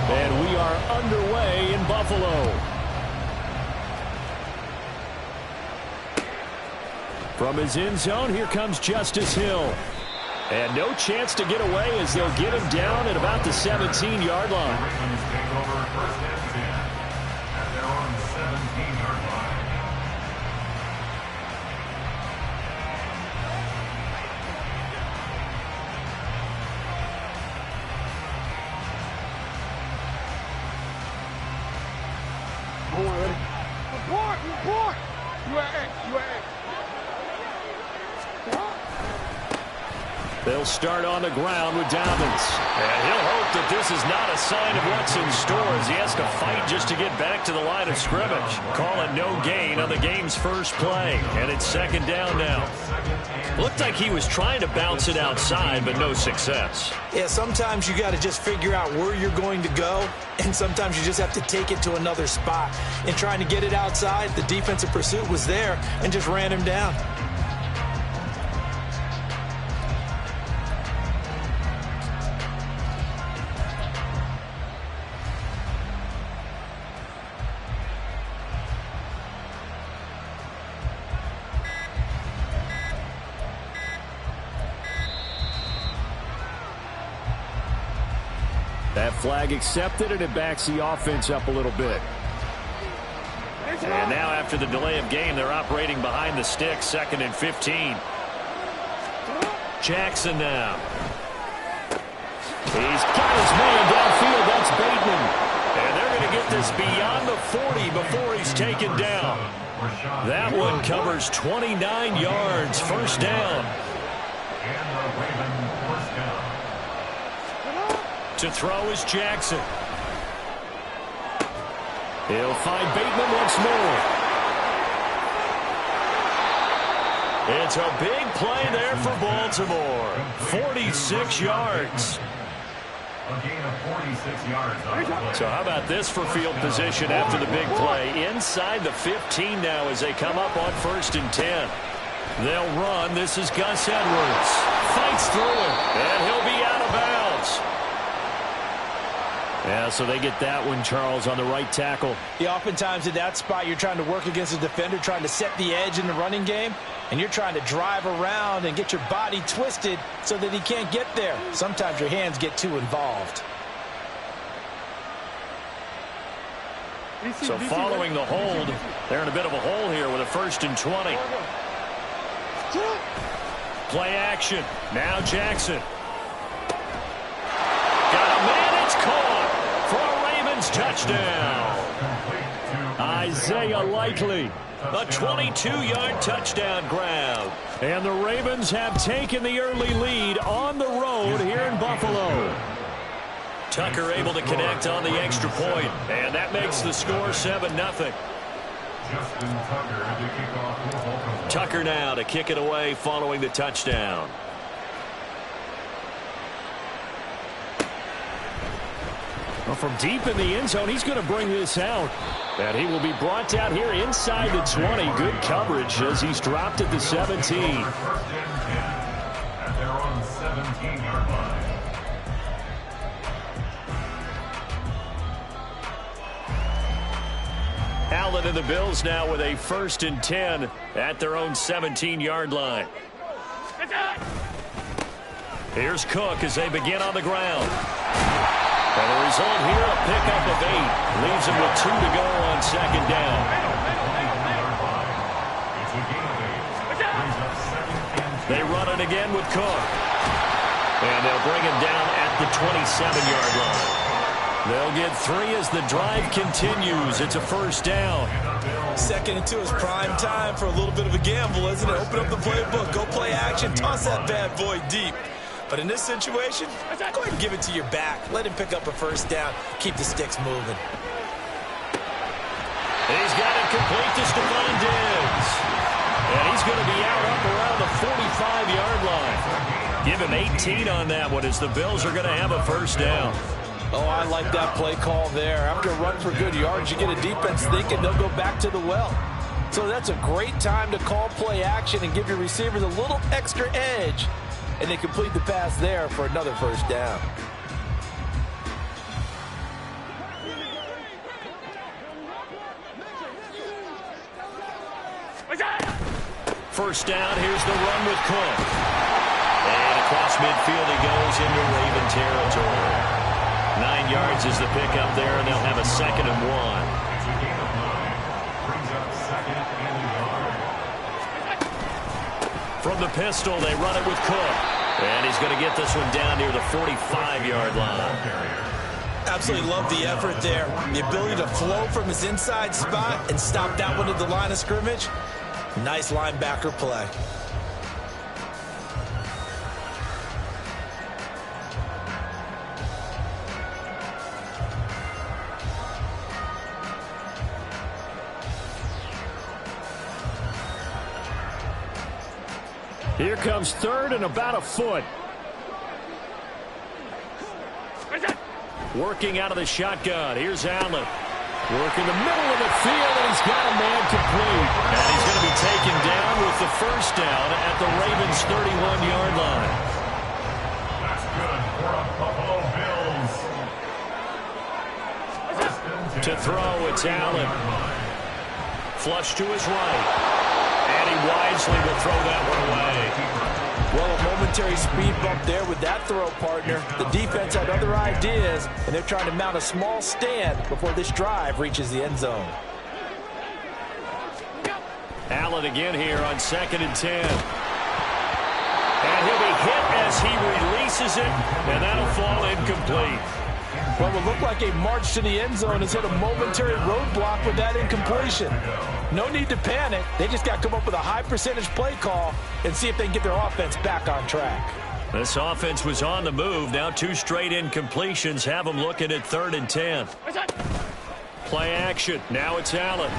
And we are underway in Buffalo. From his end zone, here comes Justice Hill. And no chance to get away as they'll get him down at about the 17-yard line. They'll start on the ground with Dobbins. And he'll hope that this is not a sign of what's in store as he has to fight just to get back to the line of scrimmage. Call it no gain on the game's first play. And it's second down now. Looked like he was trying to bounce it outside, but no success. Yeah, sometimes you got to just figure out where you're going to go, and sometimes you just have to take it to another spot. In trying to get it outside, the defensive pursuit was there and just ran him down. That flag accepted, and it backs the offense up a little bit. And now after the delay of game, they're operating behind the sticks, 2nd and 15. Jackson now. He's got his man downfield. That's Bateman. And they're going to get this beyond the 40 before he's taken down. That one covers 29 yards. First down. To throw is Jackson. He'll find Bateman once more. It's a big play there for Baltimore. 46 yards. A gain of 46 yards. So how about this for field position after the big play? Inside the 15 now as they come up on 1st and 10. They'll run. This is Gus Edwards. Fights through it. And he'll be out of bounds. Yeah, so they get that one, Charles, on the right tackle. Yeah, oftentimes in that spot, you're trying to work against a defender, trying to set the edge in the running game, and you're trying to drive around and get your body twisted so that he can't get there. Sometimes your hands get too involved. So following the hold, they're in a bit of a hole here with a 1st and 20. Play action. Now Jackson. Got a man. It's caught. For a Ravens touchdown. Isaiah Likely, a 22-yard touchdown grab. And the Ravens have taken the early lead on the road here in Buffalo. Tucker able to connect on the extra point, and that makes the score 7-0. Tucker now to kick it away following the touchdown. Well, from deep in the end zone, he's going to bring this out. And he will be brought down here inside the 20. Good coverage as he's dropped at the 17. At their own 17-yard line. Allen and the Bills now with a 1st and 10 at their own 17-yard line. Here's Cook as they begin on the ground. And the result here, a pickup of 8. Leaves him with 2 to go on 2nd down. They run it again with Cook. And they'll bring him down at the 27-yard line. They'll get 3 as the drive continues. It's a 1st down. 2nd and 2 is prime time for a little bit of a gamble, isn't it? Open up the playbook, go play action, toss that bad boy deep. But in this situation, go ahead and give it to your back. Let him pick up a 1st down. Keep the sticks moving. He's got it complete to Stephon Diggs. And he's going to be out up around the 45-yard line. Give him 18 on that one as the Bills are going to have a 1st down. Oh, I like that play call there. After a run for good yards, you get a defense thinking they'll go back to the well. So that's a great time to call play action and give your receivers a little extra edge. And they complete the pass there for another 1st down. first down. Here's the run with Cook. And across midfield he goes into Raven territory. 9 yards is the pickup there, and they'll have a 2nd and 1. From the pistol, they run it with Cook. And he's going to get this one down near the 45-yard line. Absolutely love the effort there. The ability to flow from his inside spot and stop that one at the line of scrimmage. Nice linebacker play. Here comes 3rd and about a foot. Working out of the shotgun. Here's Allen. Working the middle of the field, and he's got a man complete. And he's going to be taken down with the first down at the Ravens' 31-yard line. That's good for a Buffalo Bills. To throw, it's Allen. Flush to his right. And he wisely will throw that one away. Well, a momentary speed bump there with that throw, partner. The defense had other ideas, and they're trying to mount a small stand before this drive reaches the end zone. Allen again here on 2nd and 10. And he'll be hit as he releases it, and that'll fall incomplete. Well, it looked like a march to the end zone has hit a momentary roadblock with that incompletion. No need to panic. They just got to come up with a high percentage play call and see if they can get their offense back on track. This offense was on the move. Now 2 straight incompletions have them looking at 3rd and 10. Play action. Now it's Allen. He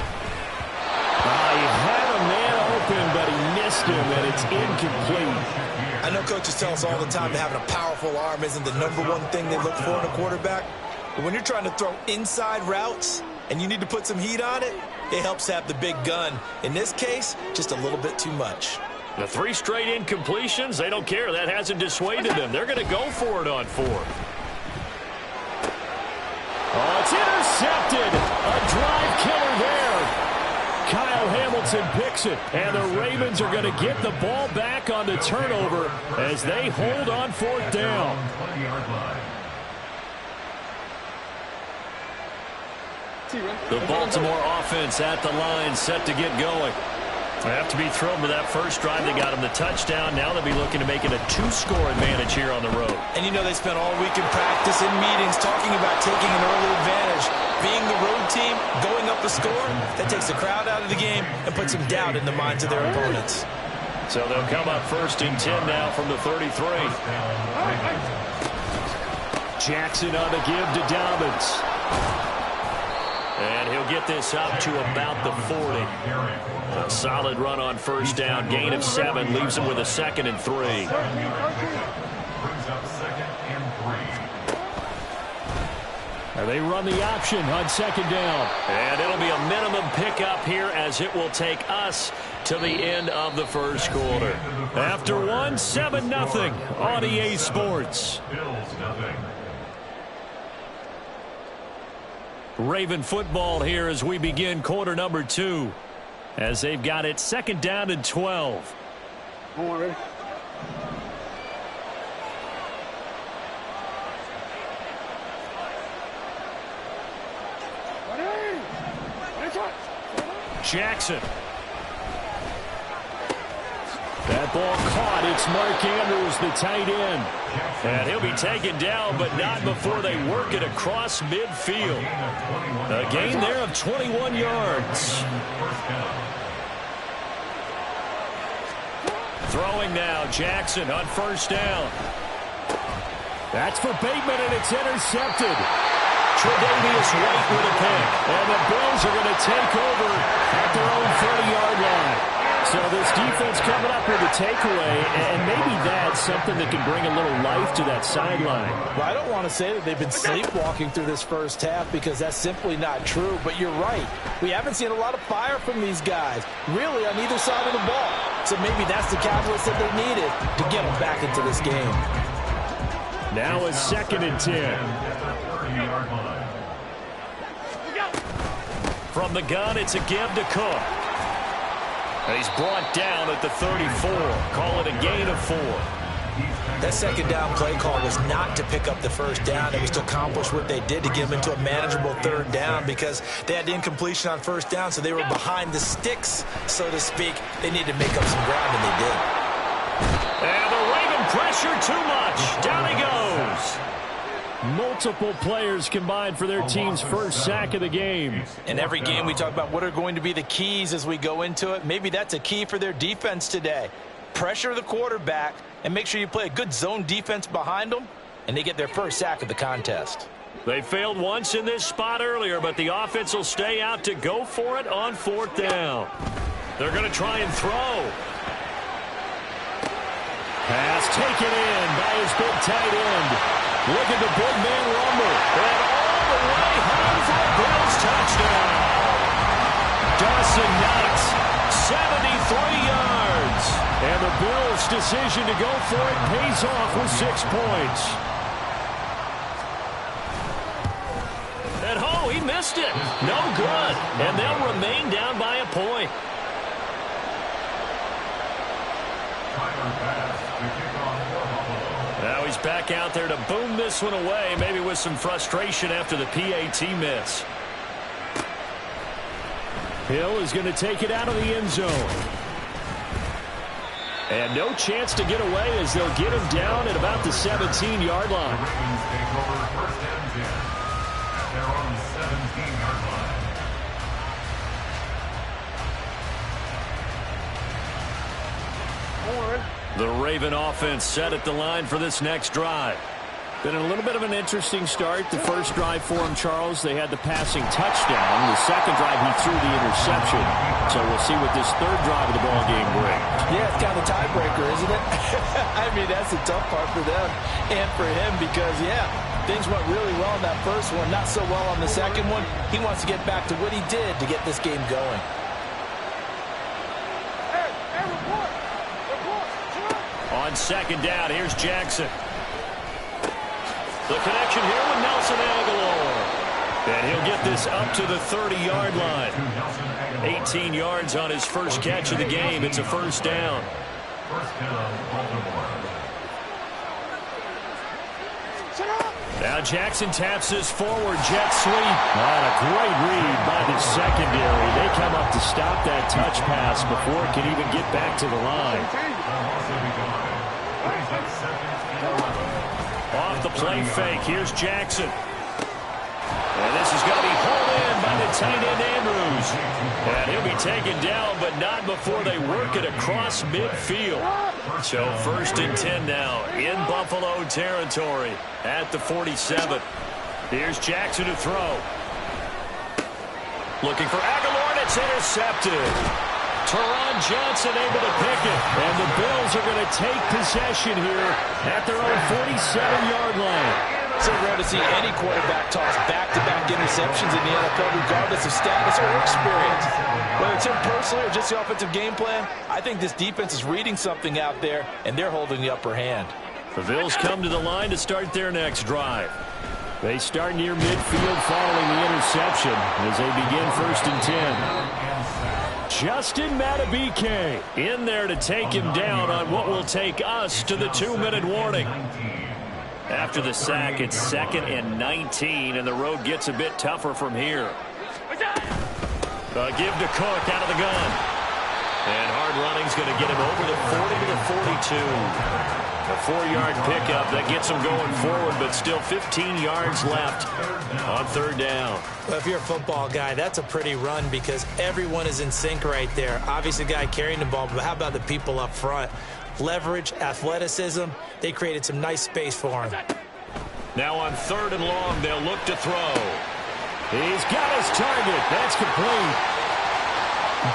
had a man open, but he missed him, and it's incomplete. I know coaches tell us all the time that having a powerful arm isn't the #1 thing they look for in a quarterback. But when you're trying to throw inside routes and you need to put some heat on it, it helps have the big gun. In this case, just a little bit too much. The 3 straight incompletions, they don't care. That hasn't dissuaded them. They're going to go for it on 4th. Oh, it's intercepted. A drive killer there. Kyle Hamilton picks it, and the Ravens are going to get the ball back on the turnover as they hold on 4th down. The Baltimore offense at the line, set to get going. They have to be thrilled with that first drive. They got him the touchdown. Now they'll be looking to make it a 2-score advantage here on the road. And you know they spent all week in practice and meetings talking about taking an early advantage. Being the road team, going up a score, that takes the crowd out of the game and puts some doubt in the minds of their opponents. So they'll come up 1st and 10 now from the 33. Jackson on the give to Dobbins. And he'll get this up to about the 40. A solid run on first down. Gain of 7 leaves him with a 2nd and 3. And they run the option on 2nd down. And it'll be a minimum pickup here as it will take us to the end of the first quarter. After 1, 7-0 on EA Sports. Raven football here as we begin quarter number 2. As they've got it 2nd down and 12. Ready? Jackson. That ball caught. It's Mark Andrews, the tight end. And he'll be taken down, but not before they work it across midfield. A gain there of 21 yards. Throwing now, Jackson on first down. That's for Bateman, and it's intercepted. Tre'Davious White with a pick. And the Bills are going to take over at their own 30-yard line. So this defense coming up with a takeaway, and maybe that's something that can bring a little life to that sideline. Well, I don't want to say that they've been sleepwalking through this first half because that's simply not true, but you're right. We haven't seen a lot of fire from these guys, really, on either side of the ball. So maybe that's the catalyst that they needed to get them back into this game. Now it's 2nd and 10. From the gun, it's a give to Cook. He's brought down at the 34. Call it a gain of 4. That second down play call was not to pick up the first down. It was to accomplish what they did to get them into a manageable third down because they had the incompletion on first down, so they were behind the sticks, so to speak. They needed to make up some ground, and they did. And the Raven pressure too much. Down he goes. Multiple players combined for their team's first sack of the game. In every game we talk about what are going to be the keys as we go into it. Maybe that's a key for their defense today. Pressure the quarterback and make sure you play a good zone defense behind them, and they get their first sack of the contest. They failed once in this spot earlier, but the offense will stay out to go for it on 4th down. They're going to try and throw. Pass taken in by his big tight end. Look at the big man rumble. And all the way home for a Bills touchdown. Dawson Knox, 73 yards. And the Bills' decision to go for it pays off with 6 points. And oh, he missed it. No good. And they'll remain down by a point. Now he's back out there to boom this one away, maybe with some frustration after the PAT miss. Hill is going to take it out of the end zone. And no chance to get away as they'll get him down at about the 17-yard line. The Raven offense set at the line for this next drive. Been a little bit of an interesting start. The first drive for him, Charles, they had the passing touchdown. The second drive, he threw the interception. So we'll see what this third drive of the ball game brings. Yeah, it's kind of a tiebreaker, isn't it? I mean, that's the tough part for them and for him because, yeah, things went really well in that first one, not so well on the second one. He wants to get back to what he did to get this game going. On second down, here's Jackson. The connection here with Nelson Aguilar. And he'll get this up to the 30-yard line. 18 yards on his first catch of the game. It's a first down. Now Jackson taps this forward jet sweep. And a great read by the secondary. They come up to stop that touch pass before it can even get back to the line. Off the play fake, here's Jackson. And this is going to be pulled in by the tight end Andrews. And he'll be taken down, but not before they work it across midfield. So 1st and 10 now in Buffalo territory at the 47. Here's Jackson to throw. Looking for Aguilar, and it's intercepted. Teron Johnson able to pick it. And the Bills are going to take possession here at their own 47-yard line. So rare to see any quarterback toss back-to-back interceptions in the NFL, regardless of status or experience. Whether it's him personally or just the offensive game plan, I think this defense is reading something out there, and they're holding the upper hand. The Bills come to the line to start their next drive. They start near midfield following the interception as they begin 1st and 10. Justin Madubuike in there to take him down on what will take us to the 2-minute warning. After the sack, it's 2nd and 19, and the road gets a bit tougher from here. Give to Cook out of the gun. And hard running's going to get him over the 40 to the 42. A 4-yard pickup that gets him going forward, but still 15 yards left on 3rd down. Well, if you're a football guy, that's a pretty run because everyone is in sync right there. Obviously, the guy carrying the ball, but how about the people up front? Leverage, athleticism, they created some nice space for him. Now on 3rd and long, they'll look to throw. He's got his target. That's complete.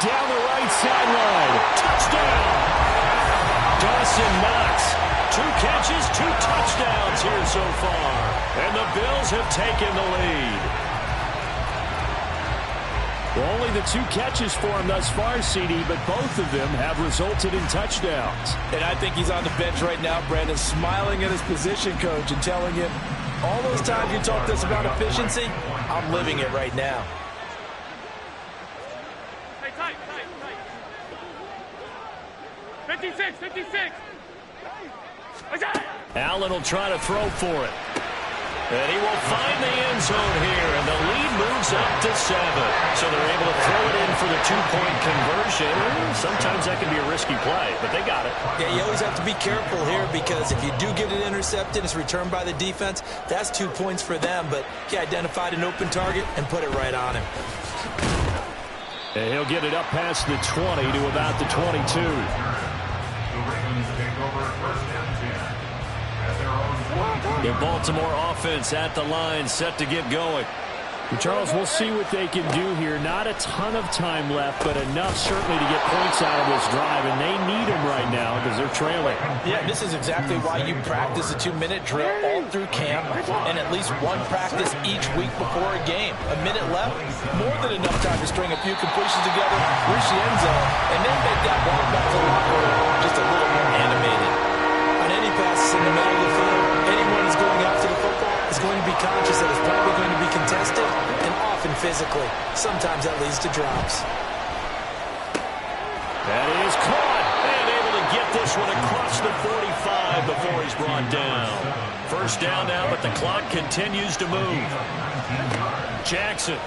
Down the right sideline. Touchdown! Dawson Knox. 2 catches, 2 touchdowns here so far. And the Bills have taken the lead. Well, only the 2 catches for him thus far, CD, but both of them have resulted in touchdowns. And I think he's on the bench right now, Brandon, smiling at his position coach and telling him, all those times you talked to us about efficiency, I'm living it right now. Allen will try to throw for it. And he will find the end zone here, and the lead moves up to 7. So they're able to throw it in for the 2-point conversion. Sometimes that can be a risky play, but they got it. Yeah, you always have to be careful here because if you do get it intercepted, it's returned by the defense. That's 2 points for them, but he identified an open target and put it right on him. And he'll get it up past the 20 to about the 22. The Ravens take over first and 10. At their own 22. The Baltimore offense at the line, set to get going. Charles, we'll see what they can do here. Not a ton of time left, but enough certainly to get points out of this drive, and they need them right now because they're trailing. Yeah, this is exactly why you practice a 2-minute drill all through camp and at least one practice each week before a game. A minute left, more than enough time to string a few completions together, reach the end zone, and then make that walk back to the locker room just a little more animated. On any passes in the middle of the field, anyone who's going after the football is going to be conscious that it's probably going to be contested and often physically. Sometimes that leads to drops. That is caught and able to get this one across the 45 before he's brought down. First down now, but the clock continues to move. Jackson.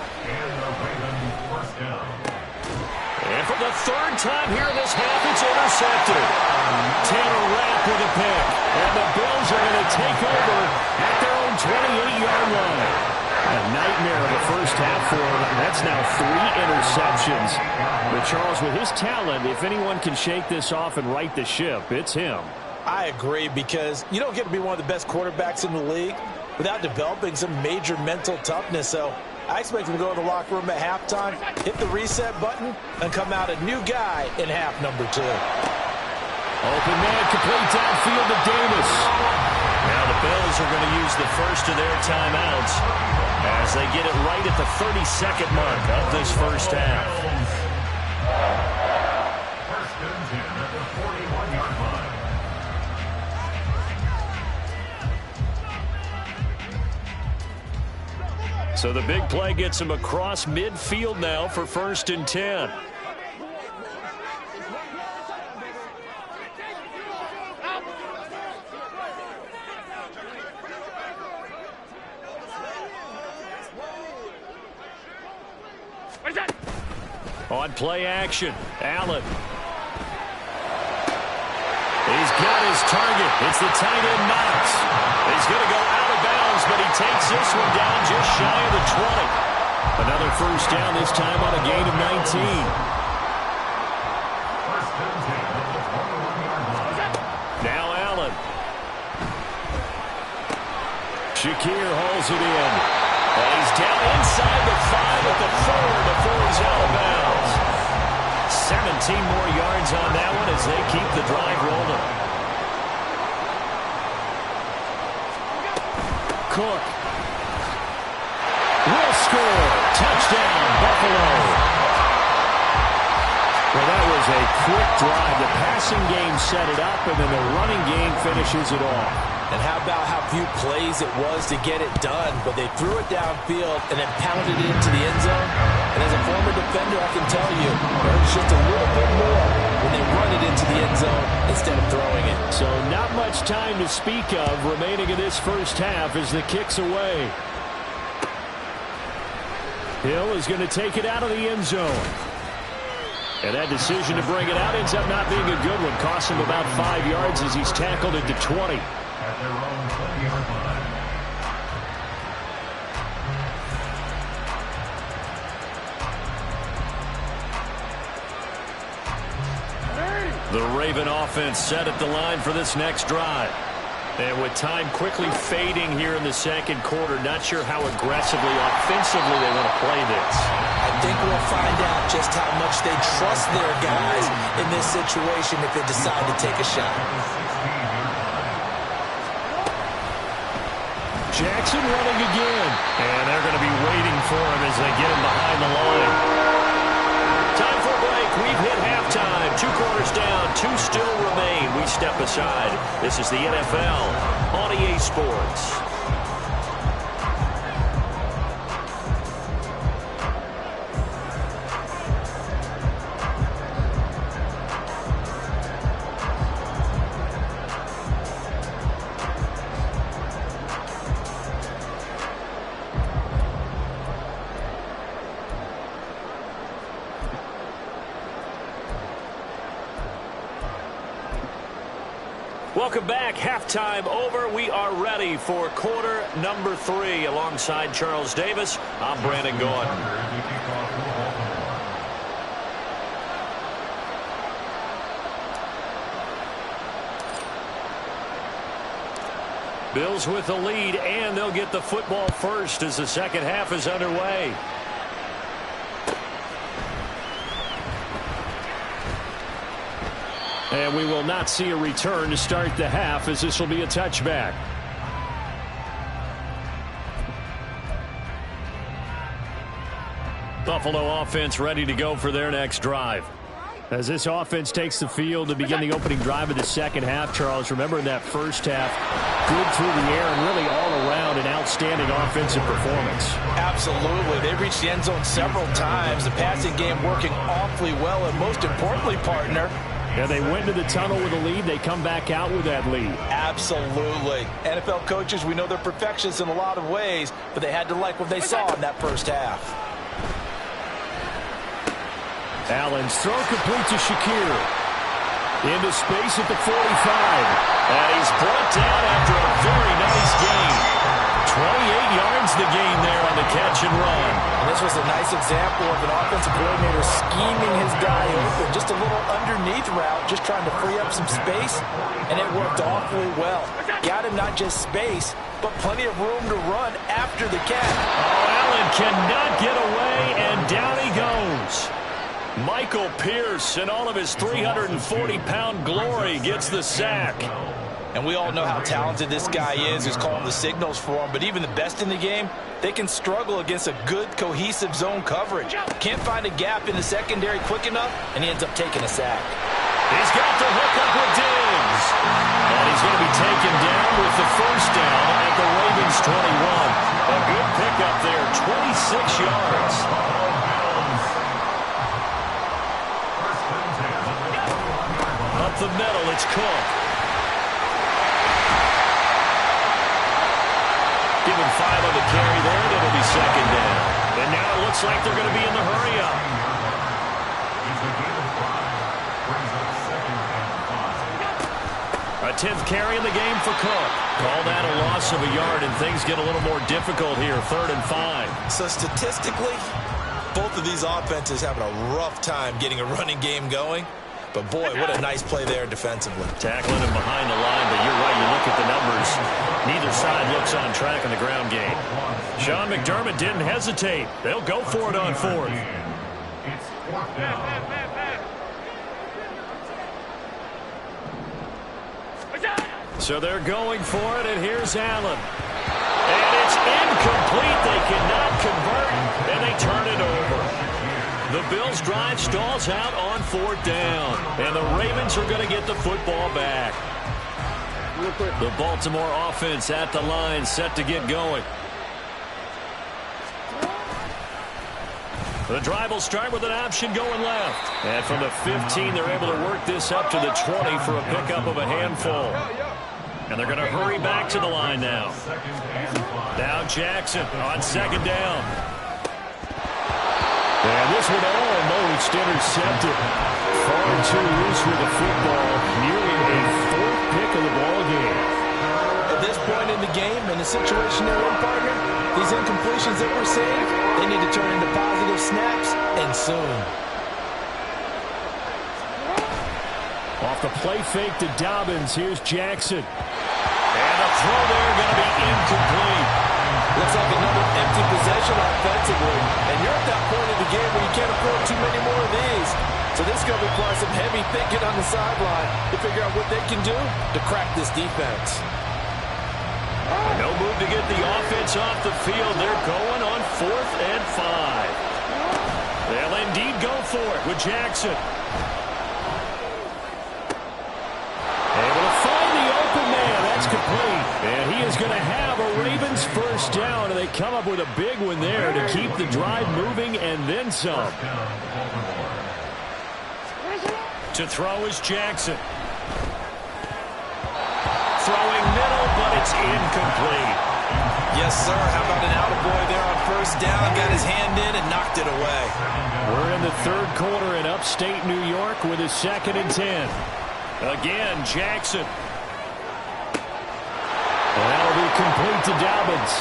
And for the 3rd time here in this half, it's intercepted. Taylor Rapp with a pick. And the Bills are going to take over at their own 28-yard line. A nightmare of a first half for him. That's now 3 interceptions. But Charles, with his talent, if anyone can shake this off and right the ship, it's him. I agree, because you don't get to be one of the best quarterbacks in the league without developing some major mental toughness. So I expect him to go to the locker room at halftime, hit the reset button, and come out a new guy in half number 2. Open man, complete downfield to Davis. Now the Bills are going to use the first of their timeouts as they get it right at the 32nd mark of this first half. First and 10 at the 41-yard line. So the big play gets him across midfield now for first and 10. On play action, Allen. He's got his target. It's the tight end, Knox. He's going to go out of bounds, but he takes this one down just shy of the 20. Another first down, this time on a gain of 19. Now Allen. Shakir hauls it in. And he's down inside the 5 at the 4 before he's out of bounds. 17 more yards on that one as they keep the drive rolling. Cook will score. Touchdown, Buffalo. Well, that was a quick drive. The passing game set it up, and then the running game finishes it off. And how about how few plays it was to get it done, but they threw it downfield and then pounded it into the end zone. And as a former defender, I can tell you, there's just a little bit more when they run it into the end zone instead of throwing it. So not much time to speak of remaining in this first half as the kick's away. Hill is going to take it out of the end zone. And that decision to bring it out ends up not being a good one. Costs him about 5 yards as he's tackled into 20. At their own 20-yard line. The Raven offense set at the line for this next drive. And with time quickly fading here in the second quarter, not sure how aggressively, offensively they want to play this. I think we'll find out just how much they trust their guys in this situation if they decide to take a shot. Jackson running again. And they're going to be waiting for him as they get him behind the line. Time for a break. We've hit halftime. 2 quarters down. 2 still remain. We step aside. This is the NFL on EA Sports. Welcome back. Halftime over. We are ready for quarter number 3. Alongside Charles Davis, I'm Brandon Gordon. Bills with the lead, and they'll get the football first as the second half is underway. And we will not see a return to start the half, as this will be a touchback. Buffalo offense ready to go for their next drive. As this offense takes the field to begin the opening drive of the second half, Charles, remember in that first half, good through the air and really all around an outstanding offensive performance. Absolutely. They reached the end zone several times. The passing game working awfully well, and most importantly, partner, yeah, they went to the tunnel with a lead. They come back out with that lead. Absolutely. NFL coaches, we know they're perfectionists in a lot of ways, but they had to like what they saw in that first half. Allen's throw complete to Shakir. Into space at the 45. And he's brought down after a very nice gain. 28 yards the gain there on the catch and run. And this was a nice example of an offensive coordinator scheming his guy open. Just a little underneath route, just trying to free up some space, and it worked awfully well. Got him not just space, but plenty of room to run after the catch. Oh, Allen cannot get away, and down he goes. Michael Pierce, in all of his 340-pound glory, gets the sack. And we all know how talented this guy is, who's calling the signals for him. But even the best in the game, they can struggle against a good, cohesive zone coverage. Can't find a gap in the secondary quick enough, and he ends up taking a sack. He's got the hook up with Diggs. And he's going to be taken down with the first down at the Ravens 21. A good pickup there, 26 yards. Up the middle, it's Cook. Give him 5 on the carry there, and it'll be second down. And now it looks like they're going to be in the hurry-up. A 10th carry in the game for Cook. Call that a loss of a yard, and things get a little more difficult here, 3rd and 5. So statistically, both of these offenses having a rough time getting a running game going. But, boy, what a nice play there defensively. Tackling him behind the line, but you're right. You look at the numbers. Neither side looks on track in the ground game. Sean McDermott didn't hesitate. They'll go for it on 4th. It's 4th down. So they're going for it, and here's Allen. And it's incomplete. They cannot convert, and they turn it over. The Bills' drive stalls out on 4th down, and the Ravens are going to get the football back. The Baltimore offense at the line, set to get going. The drive will start with an option going left. And from the 15, they're able to work this up to the 20 for a pickup of a handful. And they're going to hurry back to the line now. Now Jackson on 2nd down. And this one almost intercepted. Far too loose with the football. Nearly a 4th pick of the ball game. At this point in the game, in the situation they're in, partner, these incompletions that we're seeing, they need to turn into positive snaps, and soon. Off the play fake to Dobbins, here's Jackson. And the throw there going to be incomplete. Looks like another empty possession offensively. And you're at that point in the game where you can't afford too many more of these. So this is going to require some heavy thinking on the sideline to figure out what they can do to crack this defense. No move to get the offense off the field. They're going on 4th and 5. They'll indeed go for it with Jackson. Able to find the open man. That's complete. And he is going to have a Ravens first down, and they come up with a big one there to keep the drive moving and then some. To throw is Jackson. Throwing middle, but it's incomplete. Yes, sir. How about an attaboy there on 1st down? Got his hand in and knocked it away. We're in the 3rd quarter in upstate New York with a 2nd and 10. Again, Jackson. complete to Dobbins.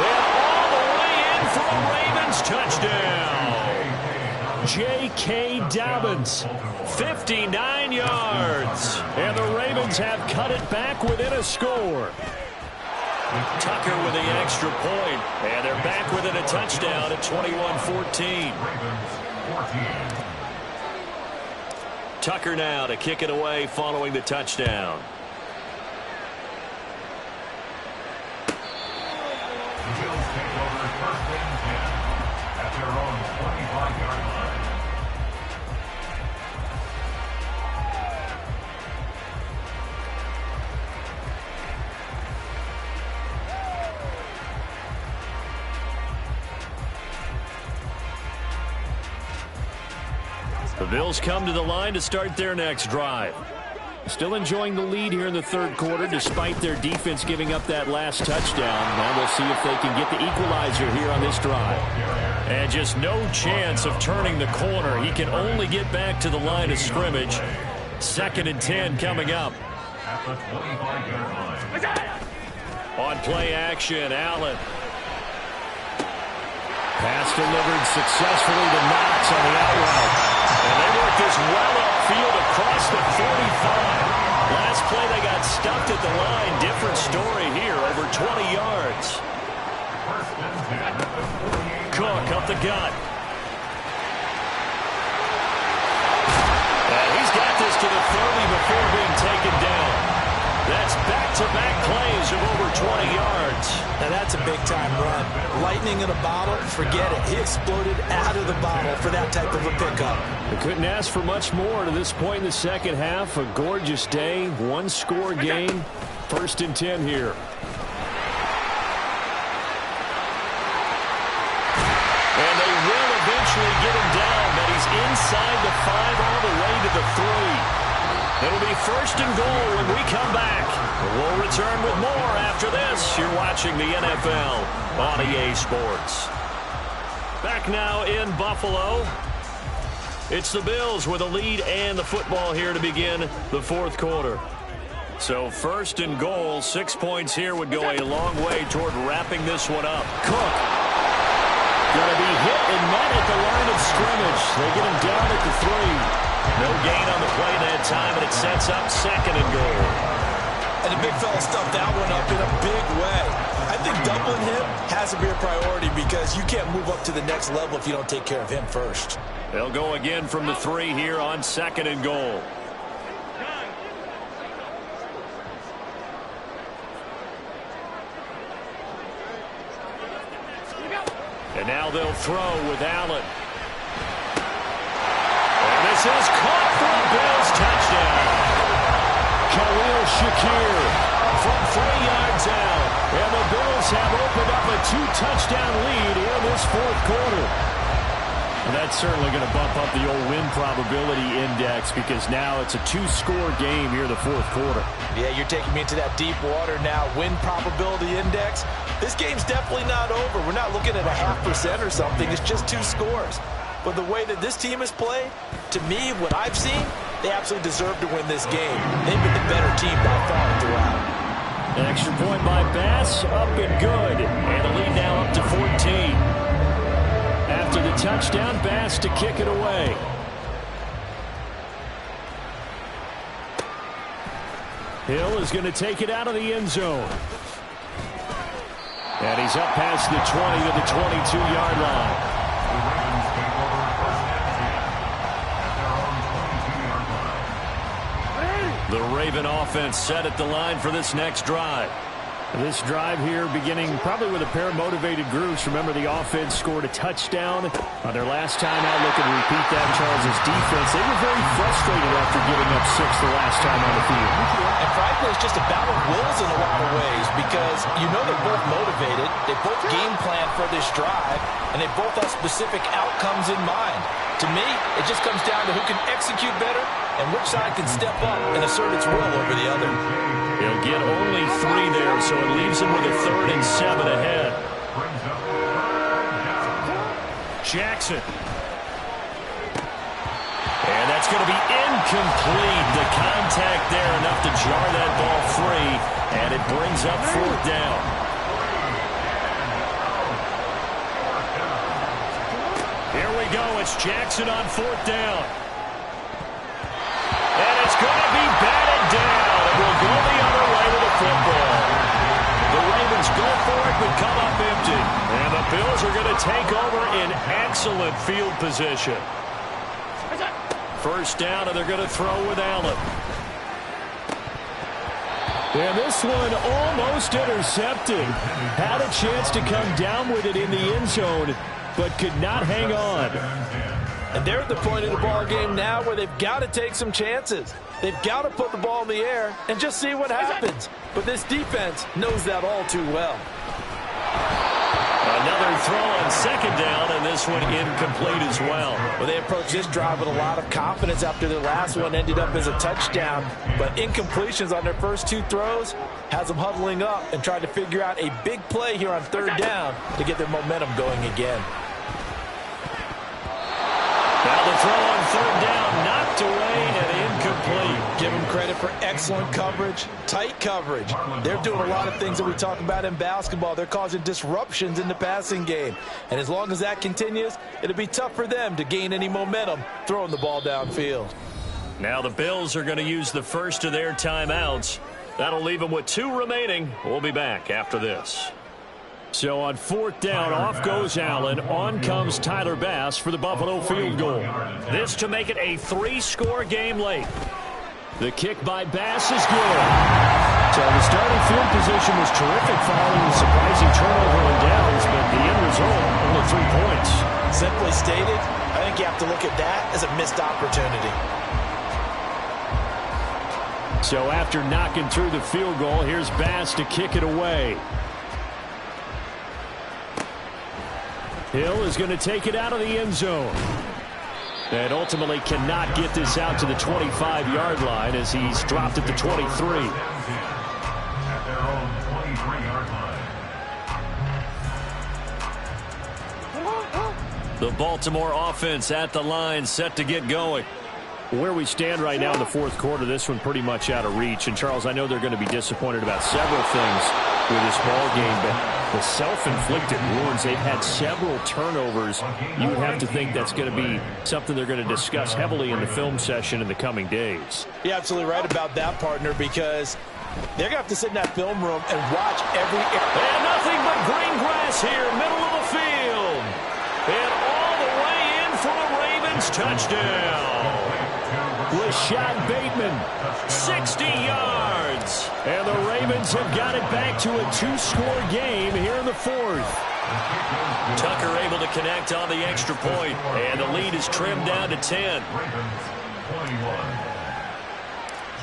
And all the way in for a Ravens touchdown. J.K. Dobbins, 59 yards. And the Ravens have cut it back within a score. Tucker with the extra point. And they're back within a touchdown at 21-14. Tucker now to kick it away following the touchdown. The Bills take over first and 10 at their own 25-yard line. The Bills come to the line to start their next drive. Still enjoying the lead here in the third quarter despite their defense giving up that last touchdown. Now we'll see if they can get the equalizer here on this drive. And just no chance of turning the corner. He can only get back to the line of scrimmage. 2nd and 10 coming up. At the 25-yard line. On play action, Allen. Pass delivered successfully to Knox on the out route. And they work this well upfield across the 45. Last play they got stuffed at the line. Different story here, over 20 yards. Cook up the gut. And he's got this to the 30 before being taken down. That's back-to-back plays of over 20 yards. Now that's a big-time run. Lightning in a bottle, forget it. He exploded out of the bottle for that type of a pickup. They couldn't ask for much more to this point in the second half. A gorgeous day, one-score game. 1st and 10 here. And they will eventually get him down, but he's inside the 5 all the way to the 3. It'll be 1st and goal when we come back. We'll return with more after this. You're watching the NFL on EA Sports. Back now in Buffalo. It's the Bills with a lead and the football here to begin the 4th quarter. So 1st and goal, 6 points here would go a long way toward wrapping this one up. Cook going to be hit and met at the line of scrimmage. They get him down at the 3. No gain on the play that time, and it sets up 2nd and goal. And the big fella stuffed that one up in a big way. I think doubling him has to be a priority because you can't move up to the next level if you don't take care of him first. They'll go again from the 3 here on 2nd and goal. And now they'll throw with Allen. This is caught for a Bills touchdown. Khalil Shakir from 3 yards out. And the Bills have opened up a 2-touchdown lead here in this 4th quarter. And that's certainly going to bump up the old win probability index because now it's a 2-score game here in the 4th quarter. Yeah, you're taking me into that deep water now. Win probability index. This game's definitely not over. We're not looking at a 0.5% or something. It's just 2 scores. But the way that this team has played, to me, what I've seen, they absolutely deserve to win this game. They've been the better team by far throughout. An extra point by Bass, up and good. And the lead now up to 14. After the touchdown, Bass to kick it away. Hill is going to take it out of the end zone. And he's up past the 20 to the 22-yard line. The Raven offense set at the line for this next drive. This drive here beginning probably with a pair of motivated groups. Remember, the offense scored a touchdown on their last time out. Looking to repeat that. Charles' defense, they were very frustrated after giving up 6 the last time on the field. And frankly, it's just a battle of wills in a lot of ways because you know they're both motivated. They both game plan for this drive, and they both have specific outcomes in mind. To me, it just comes down to who can execute better and which side can step up and assert its will over the other. He'll get only 3 there, so it leaves him with a 3rd and 7 ahead. Jackson. And that's going to be incomplete. The contact there enough to jar that ball free, and it brings up fourth down. Here we go. It's Jackson on fourth down. And it's going to be batted down. It will go the other way with the football. The Ravens go for it, but come up empty. And the Bills are going to take over in excellent field position. First down, and they're going to throw with Allen. And this one almost intercepted. Had a chance to come down with it in the end zone, but could not hang on. And they're at the point of the ball game now where they've got to take some chances. They've got to put the ball in the air and just see what happens. But this defense knows that all too well. Another throw on second down, and this one incomplete as well. Well, they approached this drive with a lot of confidence after their last one ended up as a touchdown. But incompletions on their first two throws has them huddling up and trying to figure out a big play here on third down to get their momentum going again. Now the throw on third down, knocked away and incomplete. Give them credit for excellent coverage, tight coverage. They're doing a lot of things that we talk about in basketball. They're causing disruptions in the passing game. And as long as that continues, it'll be tough for them to gain any momentum throwing the ball downfield. Now the Bills are going to use the first of their timeouts. That'll leave them with 2 remaining. We'll be back after this. So on fourth down, off goes Allen. On comes Tyler Bass for the Buffalo field goal. This to make it a 3-score game late. The kick by Bass is good. So the starting field position was terrific following the surprising turnover and downs, but the end result, only 3 points. Simply stated, I think you have to look at that as a missed opportunity. So after knocking through the field goal, here's Bass to kick it away. Hill is going to take it out of the end zone. And ultimately cannot get this out to the 25-yard line as he's dropped at the 23. At their own 23-yard line. The Baltimore offense at the line, set to get going. Where we stand right now in the fourth quarter, this one pretty much out of reach. And, Charles, I know they're going to be disappointed about several things with this ball game, but the self-inflicted wounds, they've had several turnovers. You would have to think that's going to be something they're going to discuss heavily in the film session in the coming days. You're absolutely right about that, partner, because they're going to have to sit in that film room and watch every... And nothing but green grass here, middle of the field. And all the way in for a Ravens touchdown. Rashad Bateman, 60 yards. And the Ravens have got it back to a 2-score game here in the fourth. Tucker able to connect on the extra point, and the lead is trimmed down to 10. Ravens 21.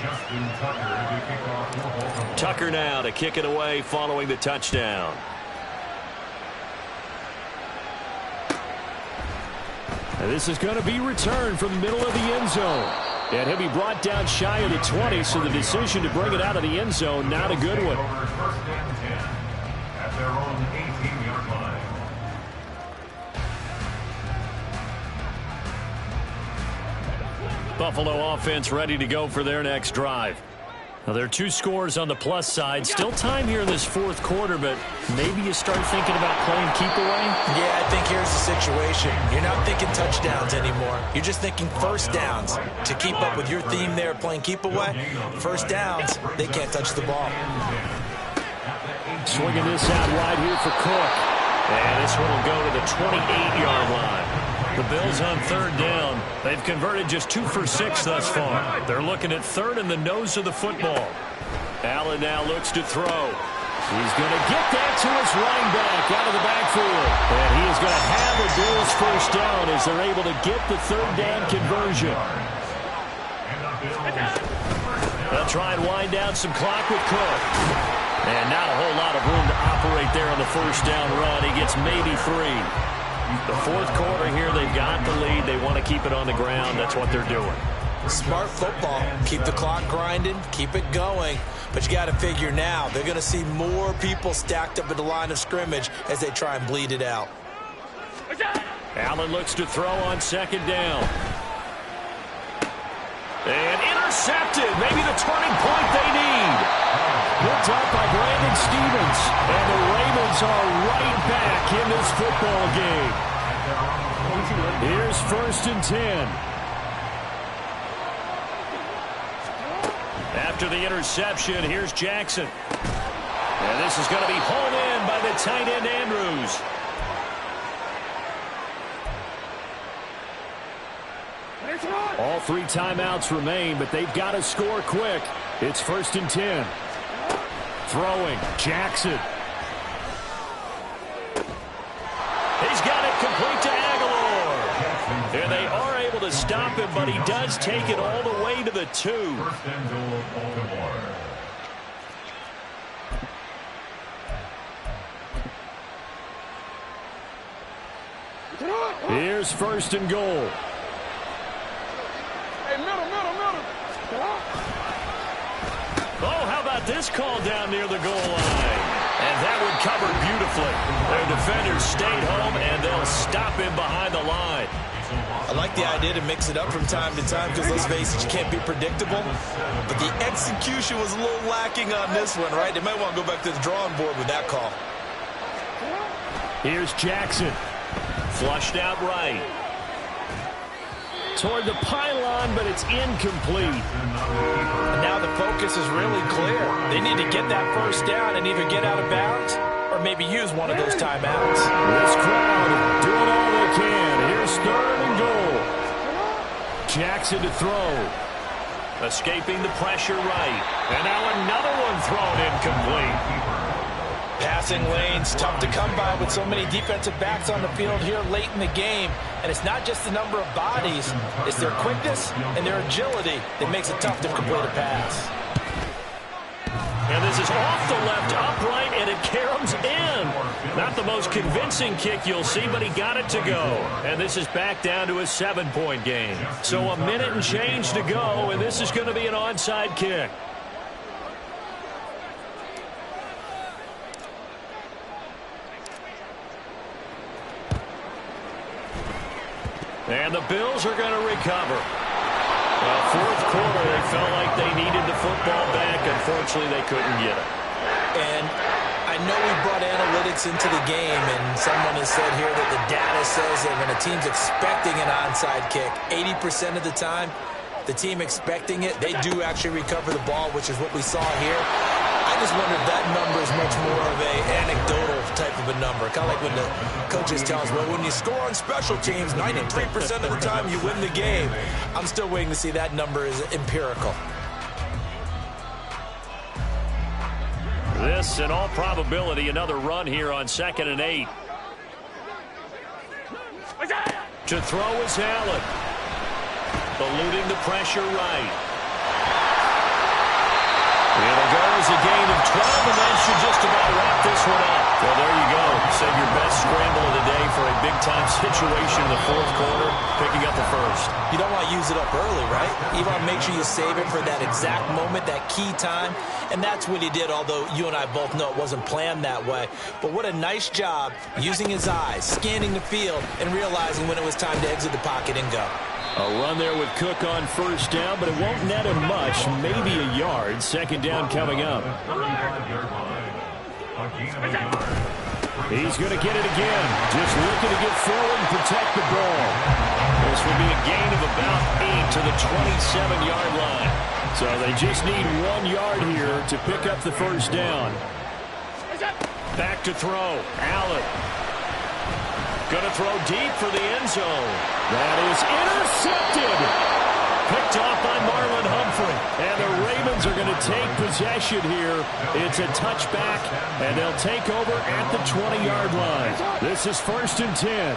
Justin Tucker to kick off for Baltimore. Tucker now to kick it away following the touchdown. And this is going to be returned from the middle of the end zone. And he'll be brought down shy of the 20, so the decision to bring it out of the end zone, not a good one. First and 10 at their own 18-yard line. Buffalo offense ready to go for their next drive. Now, there are 2 scores on the plus side. Still time here in this fourth quarter, but maybe you start thinking about playing keep away? Yeah, I think here's the situation. You're not thinking touchdowns anymore. You're just thinking first downs. To keep up with your theme there, playing keep away, first downs, they can't touch the ball. Swinging this out wide here for Cook. And this one will go to the 28-yard line. The Bills on third down. They've converted just 2 for 6 thus far. They're looking at third in the nose of the football. Allen now looks to throw. He's going to get that to his running back out of the backfield. And he is going to have the Bills first down as they're able to get the third down conversion. They'll try and wind down some clock with Cook. And not a whole lot of room to operate there on the first down run. He gets maybe 3. The fourth quarter here, they've got the lead. They want to keep it on the ground. That's what they're doing. Smart football. Keep the clock grinding. Keep it going. But you got to figure now, they're going to see more people stacked up at the line of scrimmage as they try and bleed it out. Allen looks to throw on second down. And intercepted. Maybe the turning point they need. Picked up by Brandon Stevens. And the Ravens are right back in this football game. Here's 1st and 10. After the interception, here's Jackson. And this is going to be hauled in by the tight end Andrews. All 3 timeouts remain, but they've got to score quick. It's 1st and 10. Throwing, Jackson. He's got it complete to Aguilar. And they are able to stop him, but he does take it all the way to the 2. 1st and goal, Baltimore. Here's 1st and goal. Oh, how about this call down near the goal line? And that one covered beautifully. Their defenders stayed home, and they'll stop him behind the line. I like the idea to mix it up from time to time because, let's face it, you can't be predictable. But the execution was a little lacking on this one, right? They might want to go back to the drawing board with that call. Here's Jackson. Flushed out right. Toward the pylon, but it's incomplete. And now the focus is really clear. They need to get that 1st down and either get out of bounds or maybe use one of those timeouts. This crowd doing all they can. Here's 3rd and goal. Jackson to throw. Escaping the pressure right. And now another one thrown incomplete. Passing lanes, tough to come by with so many defensive backs on the field here late in the game. And it's not just the number of bodies, it's their quickness and their agility that makes it tough to complete a pass. And this is off the left upright, and it caroms in. Not the most convincing kick you'll see, but he got it to go. And this is back down to a 7-point game. So a minute and change to go, and this is going to be an onside kick. And the Bills are going to recover. Well, 4th quarter, they felt like they needed the football back. Unfortunately, they couldn't get it. And I know we brought analytics into the game, and someone has said here that the data says that when a team's expecting an onside kick, 80% of the time, the team expecting it, they do actually recover the ball, which is what we saw here. I just wonder if that number is much more of a anecdotal type of a number. Kind of like when the coaches tell us, well, when you score on special teams, 93% of the time you win the game. I'm still waiting to see that number is empirical. This, in all probability, another run here on 2nd and 8. To throw is Allen. Eluding the pressure right. It'll go as a gain of 12, and that should just about wrap this one up. Well, there you go. Save your best scramble of the day for a big-time situation in the 4th quarter, picking up the 1st. You don't want to use it up early, right? You want to make sure you save it for that exact moment, that key time, and that's what he did, although you and I both know it wasn't planned that way. But what a nice job using his eyes, scanning the field, and realizing when it was time to exit the pocket and go. A run there with Cook on 1st down, but it won't net him much, maybe a yard. 2nd down coming up. He's going to get it again. Just looking to get forward and protect the ball. This will be a gain of about 8 to the 27-yard line. So they just need 1 yard here to pick up the 1st down. Back to throw. Allen. Going to throw deep for the end zone. That is intercepted. Picked off by Marlon Humphrey. And the Ravens are going to take possession here. It's a touchback, and they'll take over at the 20-yard line. This is 1st and 10.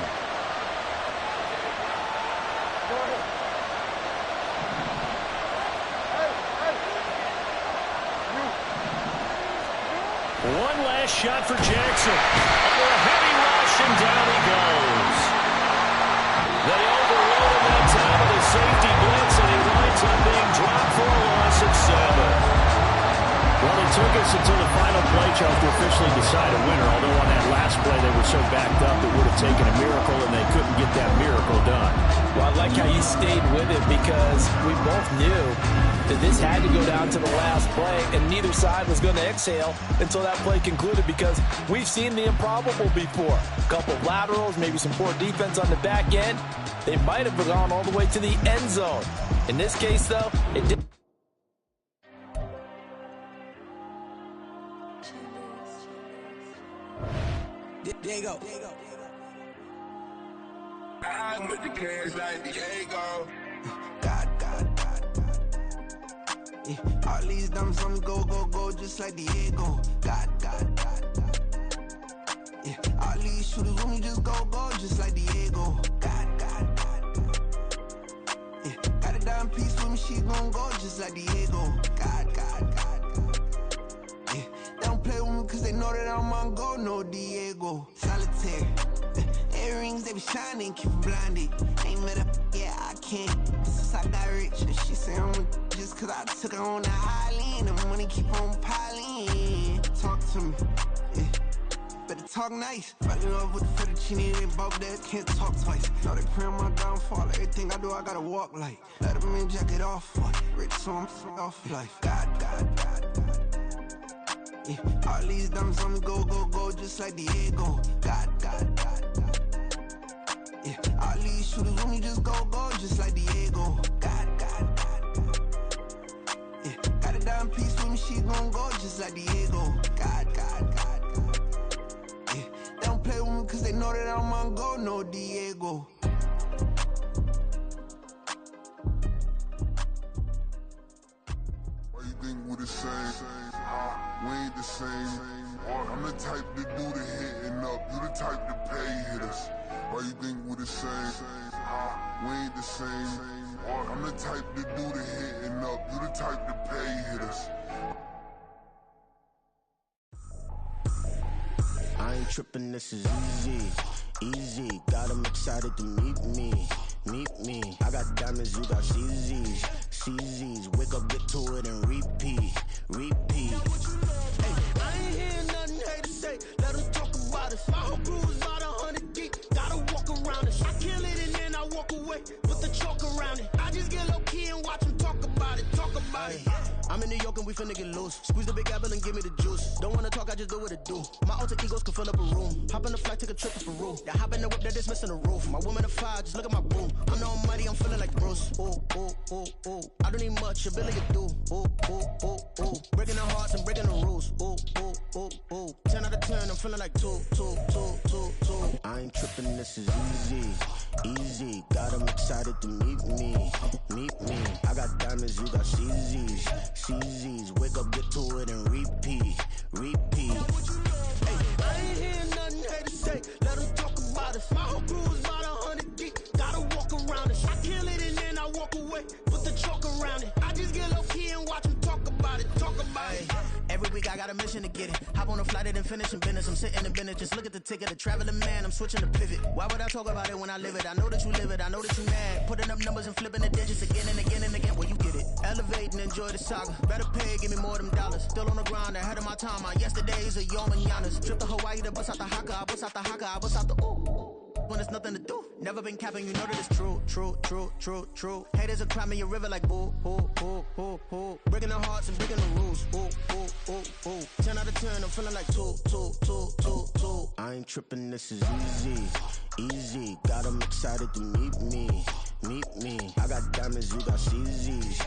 One last shot for Jackson. Under a heavy rush, and down he goes. They overload him that time with a safety blitz, and he winds up being dropped for a loss of 7. Well, it took us until the final play, Charles, to officially decide a winner, although on that last play they were so backed up it would have taken a miracle, and they couldn't get that miracle done. Well, I like how you stayed with it because we both knew that this had to go down to the last play, and neither side was going to exhale until that play concluded because we've seen the improbable before. A couple of laterals, maybe some poor defense on the back end. They might have gone all the way to the end zone. In this case, though, it didn't. Diego. I'm with the cash like Diego. God. Yeah, all these dumb songs go, just like Diego. God. Yeah, all these shooters when we just go, just like Diego. God. Yeah, got a dime piece with me, she gon' go just like Diego. God. Yeah, they don't play with me cause they know that I'm on go, no Diego. Solitaire. Earrings, they be shining, keep them blinded. Ain't met up, yeah, I can't. Since I got rich, and she say I'm just cause I took her on the island. The money keep on piling. Talk to me, yeah. Better talk nice. Fall in love with the fettuccine, they both dead, can't talk twice. Know they pray on my downfall, everything I do, I gotta walk like. Let them in, jacket off, rich, so I'm off life. God. Yeah, all these dumb songs go, just like Diego. God. Yeah, all these shooters when we just go, just like Diego. God. Yeah, got a dime piece with me, she gon' go just like Diego. God. Yeah, they don't play with me cause they know that I'm on go, no Diego. Why you think we the same? We ain't the same. I'm the type to do the hitting up. You the type to pay hitters. Why you think we the same? We ain't the same. I'm the type to do the hitting up. You the type to pay hitters. I ain't tripping, this is easy. Got 'em excited to meet me. I got diamonds, you got CZs. Wake up, get to it, and repeat. Hey, I ain't hearing nothing hate to say. Let them talk about us. My whole crew is about 100 deep. Gotta walk around it. I kill it and then I walk away with the chalk around it. I just get low key and watch them talk about it. I'm in New York and we finna get loose. Squeeze the big apple and give me the juice. Don't wanna talk, I just do what it do. My alter egos can fill up a room. Hop in the flight, take a trip to Peru. That hop in the whip that is missing the roof. My woman a fire, just look at my boom. I'm the almighty, I'm feeling like Bruce. Ooh. I don't need much, ability to do. Ooh. Breaking the hearts and breaking the rules. Ooh. 10 out of 10, I'm feeling like 2. I ain't tripping, this is easy. Got 'em excited to meet me. I got diamonds, you got CZs. Wake up, get to it, and repeat. Hey, I ain't hearing nothing hate to say. Let them talk about us. My whole crew is about 100 deep. Gotta walk around it. I kill it and then I walk away with the chalk around it. I just get low key and watch them talk about it. Every week I got a mission to get it. Hop on a flight and finish in business. I'm sitting in business, just look at the ticket. A traveling man, I'm switching to pivot. Why would I talk about it when I live it? I know that you live it, I know that you mad. Putting up numbers and flipping the digits again and again and again. Well, you get it. Elevate and enjoy the saga. Better pay, give me more them dollars. Still on the grind, ahead of my time. My yesterdays are your mananas. Trip to Hawaii to bust out the haka. I bust out the ooh. When there's nothing to do. Never been capping, you know that it's true. Haters are climbing your river like boo. Breaking the hearts and breaking the rules. Ooh. 10 out of 10, I'm feeling like 2. I ain't tripping, this is easy. Got 'em excited to meet me. I got diamonds, you got CZs.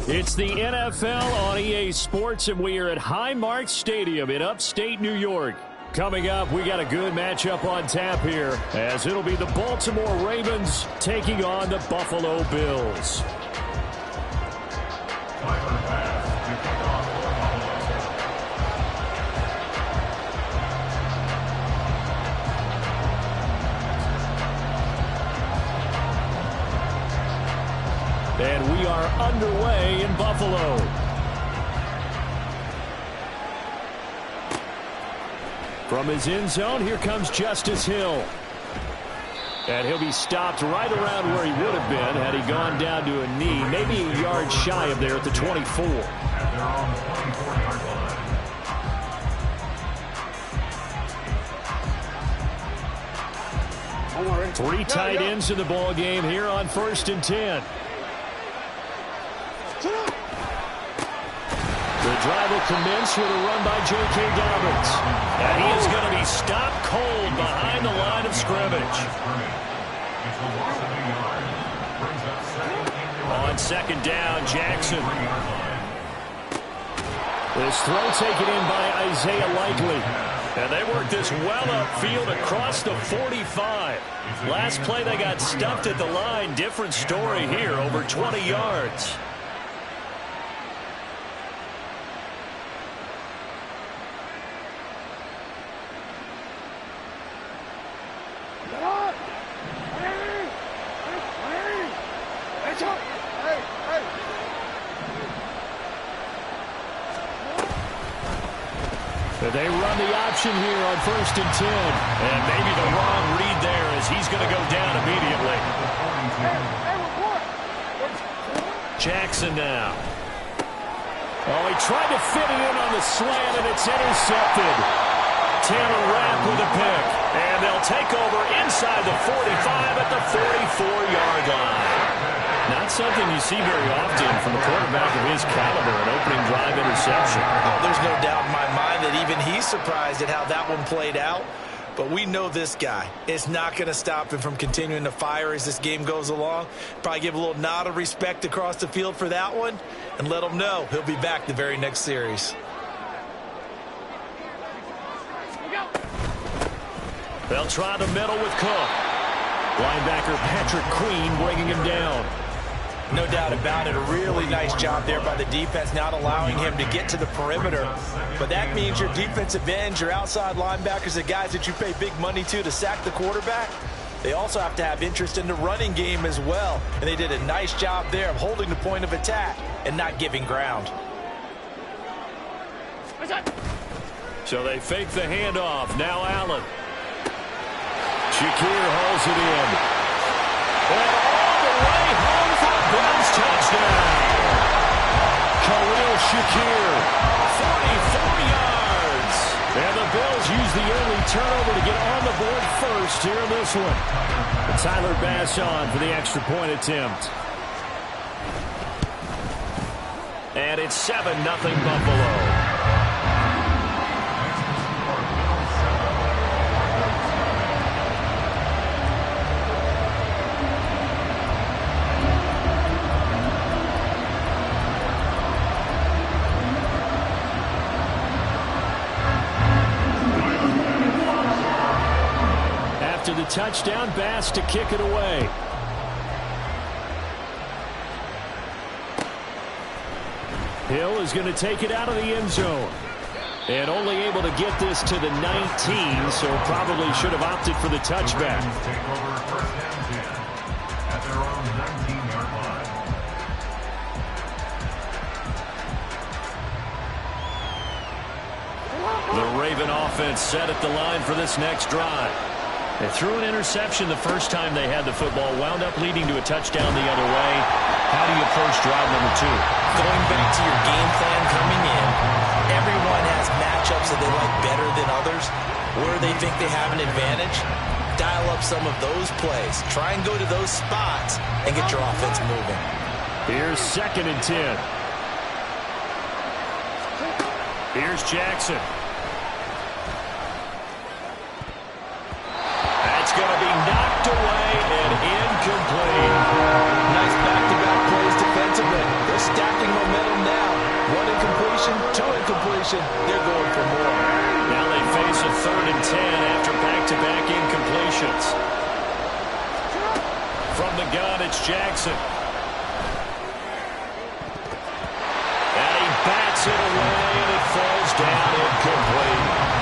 It's the NFL on EA Sports, and we are at Highmark Stadium in upstate New York. Coming up, we got a good matchup on tap here, as it'll be the Baltimore Ravens taking on the Buffalo Bills. And we are underway in Buffalo. From his end zone, here comes Justice Hill. And he'll be stopped right around where he would have been had he gone down to a knee, maybe a yard shy of there at the 24. their own 24-yard line. Three tight ends in the ball game here on 1st and 10. The drive will commence with a run by J.K. Dobbins. And he is going to be stopped cold behind the line of scrimmage. On 2nd down, Jackson. This throw taken in by Isaiah Likely. And they worked this well upfield across the 45. Last play they got stuffed at the line. Different story here, over 20 yards. They run the option here on 1st and 10. And maybe the wrong read there as he's going to go down immediately. Jackson now. Oh, he tried to fit it in on the slant, and it's intercepted. Taylor Rapp with a pick. And they'll take over inside the 45 at the 44-yard line. Not something you see very often from a quarterback of his caliber, an opening drive interception. Oh, there's no doubt in my mind that even he's surprised at how that one played out. But we know this guy. It's not going to stop him from continuing to fire as this game goes along. Probably give a little nod of respect across the field for that one and let him know he'll be back the very next series. They'll try the middle with Cook. Linebacker Patrick Queen bringing him down. No doubt about it. A really nice job there by the defense, not allowing him to get to the perimeter. But that means your defensive ends, your outside linebackers, the guys that you pay big money to sack the quarterback, they also have to have interest in the running game as well. And they did a nice job there of holding the point of attack and not giving ground. So they fake the handoff. Now Allen. Shakir hauls it in. And all the way home for a Bills touchdown. Khalil Shakir, 44 yards. And the Bills use the early turnover to get on the board first here in this one. And Tyler Bass on for the extra point attempt. And it's 7-0 Buffalo. After the touchdown, Bass to kick it away. Hill is going to take it out of the end zone. And only able to get this to the 19, so probably should have opted for the touchback. Take over 1st and 10 at their own 19-yard line. The Raven offense set at the line for this next drive. They threw an interception the first time they had the football, wound up leading to a touchdown the other way. How do you approach drive number 2? Going back to your game plan coming in, everyone has matchups that they like better than others. Where they think they have an advantage, dial up some of those plays. Try and go to those spots and get your offense moving. Here's 2nd and 10. Here's Jackson. That's going to be knocked away and incomplete. Nice back-to-back plays defensively. They're stacking momentum now. 1 incompletion, 2 incompletion. They're going for more. Now they face a 3rd and 10 after back-to-back incompletions. From the gun, it's Jackson. And he bats it away, and it falls down incomplete.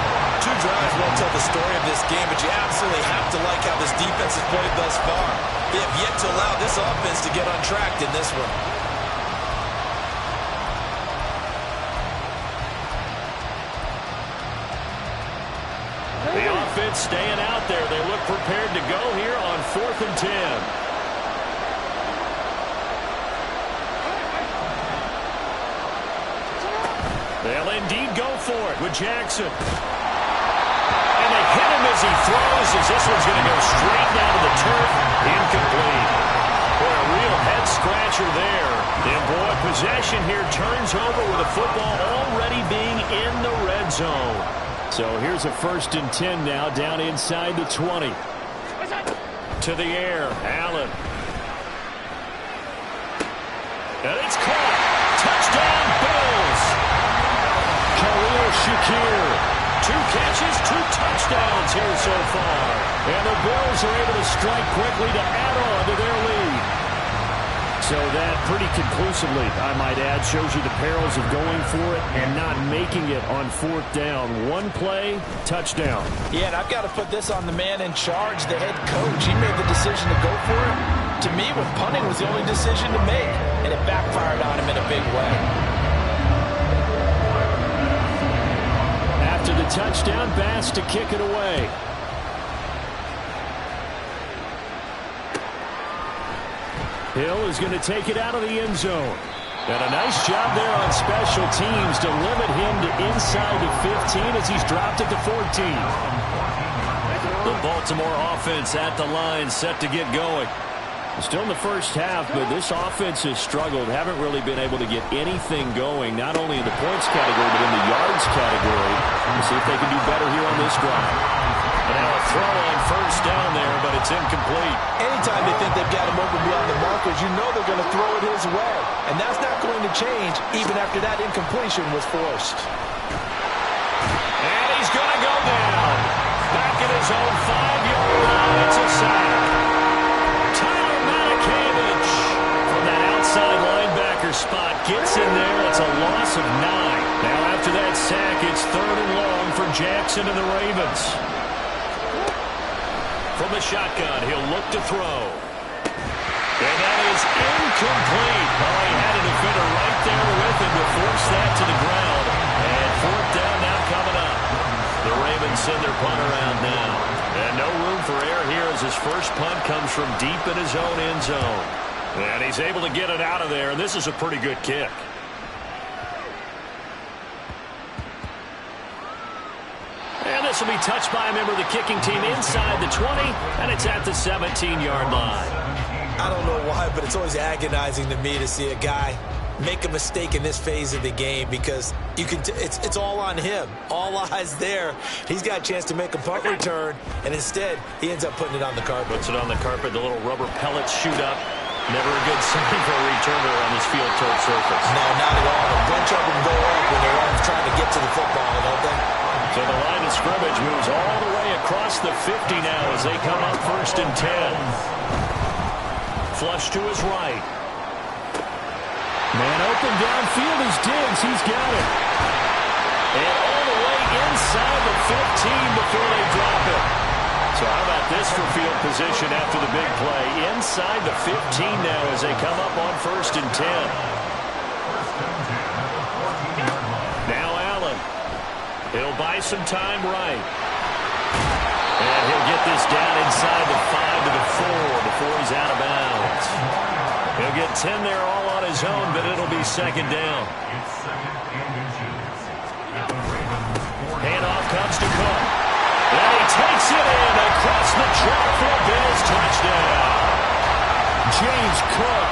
2 drives won't tell the story of this game, but you absolutely have to like how this defense has played thus far. They have yet to allow this offense to get untracked in this one. The offense staying out there. They look prepared to go here on 4th and 10. for it with Jackson. And they hit him as he throws, as this one's going to go straight down to the turf. Incomplete. Boy, a real head-scratcher there. And, boy, possession here turns over with the football already being in the red zone. So here's a 1st and 10 now, down inside the 20. To the air, Allen. And it's caught. Touchdown, Bills. Khalil Shakir. 2 catches, 2 touchdowns here so far. And the Bills are able to strike quickly to add on to their lead. So that pretty conclusively, I might add, shows you the perils of going for it and not making it on 4th down. 1 play, touchdown. Yeah, and I've got to put this on the man in charge, the head coach. He made the decision to go for it. To me, when punting was the only decision to make, and it backfired on him in a big way. After the touchdown, Bass to kick it away. Hill is going to take it out of the end zone. And a nice job there on special teams to limit him to inside the 15 as he's dropped it to 14. The Baltimore offense at the line, set to get going. Still in the first half, but this offense has struggled. Haven't really been able to get anything going, not only in the points category, but in the yards category. We'll see if they can do better here on this drive. And now a throw on 1st down there, but it's incomplete. Anytime they think they've got him open beyond the markers, you know they're going to throw it his way. And that's not going to change even after that incompletion was forced. And he's going to go down. Back at his own 5-yard line. It's a sack. From that outside linebacker spot, gets in there. It's a loss of 9. Now after that sack, it's 3rd and long for Jackson and the Ravens. From the shotgun, he'll look to throw. And that is incomplete. Well, he had a defender right there with him to force that to the ground. And 4th down now coming up. The Ravens send their punt around now. And no room for error here as his first punt comes from deep in his own end zone. And he's able to get it out of there, and this is a pretty good kick. And this will be touched by a member of the kicking team inside the 20, and it's at the 17-yard line. I don't know why, but it's always agonizing to me to see a guy make a mistake in this phase of the game because you can it's all on him. All eyes there. He's got a chance to make a punt return, and instead he ends up putting it on the carpet. Puts it on the carpet. The little rubber pellets shoot up. Never a good sign for a returner on this field turf surface. No, not at all. A bunch of them go up when they're all trying to get to the football, don't they? So the line of scrimmage moves all the way across the 50 now as they come up 1st and 10. Flush to his right. Man open downfield is Diggs. He's got it. And all the way inside the 15 before they drop it. So how about this for field position after the big play? Inside the 15 now as they come up on 1st and 10. Now Allen. He'll buy some time right. And he'll get this down inside the 5 to the 4 before he's out of bounds. He'll get 10 there all on his own, but it'll be 2nd down. Handoff comes to Cook. And he takes it in across the track for a Bills touchdown. James Cook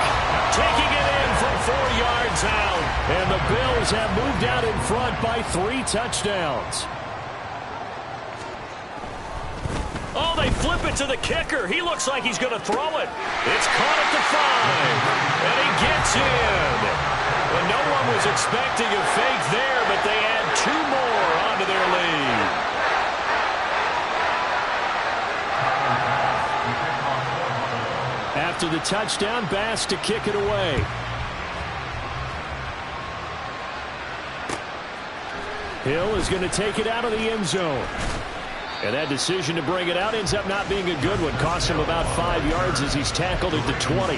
taking it in from 4 yards out. And the Bills have moved out in front by 3 touchdowns. Oh, they flip it to the kicker. He looks like he's going to throw it. It's caught at the 5. And he gets in. And no one was expecting a fake there, but they add 2 more onto their lead. After the touchdown, Bass to kick it away. Hill is going to take it out of the end zone. And that decision to bring it out ends up not being a good one. Costs him about 5 yards as he's tackled at the 20.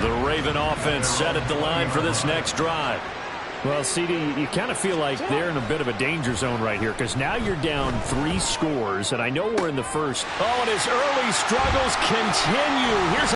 The Raven offense set at the line for this next drive. Well, CD, you kind of feel like they're in a bit of a danger zone right here because now you're down 3 scores, and I know we're in the first. Oh, and his early struggles continue. Here's